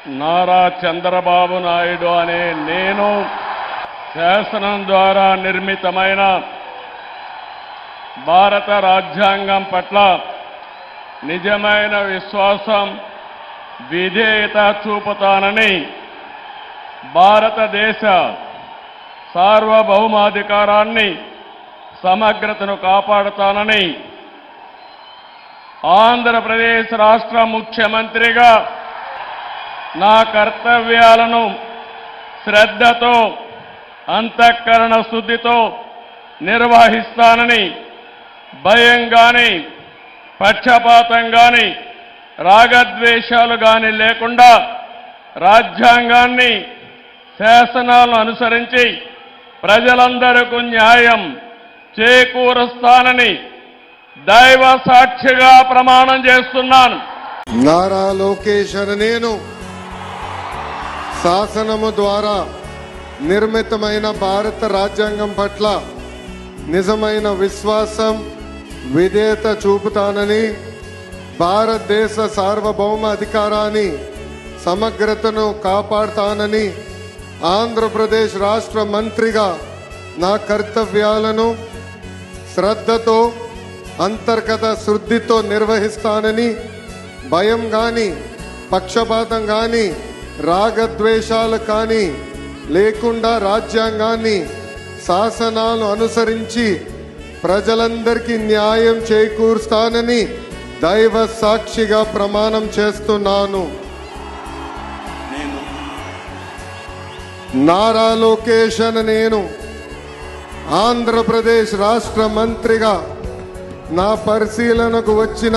నారా చంద్రబాబు నాయుడు అనే నేను శాసనం ద్వారా నిర్మితమైన భారత రాజ్యాంగం పట్ల నిజమైన విశ్వాసం, విధేయత చూపుతానని, భారతదేశ సార్వభౌమాధికారాన్ని, సమగ్రతను కాపాడుతానని ఆంధ్రప్రదేశ్ రాష్ట్ర ముఖ్యమంత్రిగా నా కర్తవ్యాలను శ్రద్ధతో, అంతఃకరణ శుద్ధితో నిర్వహిస్తానని, భయం గాని, పక్షపాతం గాని, రాగద్వేషాలు గాని లేకుండా రాజ్యాంగాన్ని, శాసనాలను అనుసరించి ప్రజలందరికీ న్యాయం చేకూరుస్తానని దైవ సాక్షిగా ప్రమాణం చేస్తున్నాను. నారా లోకేష్ అనే నేను శాసనము ద్వారా నిర్మితమైన భారత రాజ్యాంగం పట్ల నిజమైన విశ్వాసం, విధేయత చూపుతానని, భారతదేశ సార్వభౌమ అధికారాన్ని, సమగ్రతను కాపాడుతానని, ఆంధ్రప్రదేశ్ రాష్ట్ర మంత్రిగా నా కర్తవ్యాలను శ్రద్ధతో, అంతర్గత శుద్ధితో నిర్వహిస్తానని, భయం కానీ, పక్షపాతం కానీ, రాగద్వేషాలు కానీ లేకుండా రాజ్యాంగాన్ని, శాసనాలు అనుసరించి ప్రజలందరికీ న్యాయం చేకూరుస్తానని దైవ సాక్షిగా ప్రమాణం చేస్తున్నాను. నారా లోకేష్ అనే నేను ఆంధ్రప్రదేశ్ రాష్ట్ర మంత్రిగా నా పరిశీలనకు వచ్చిన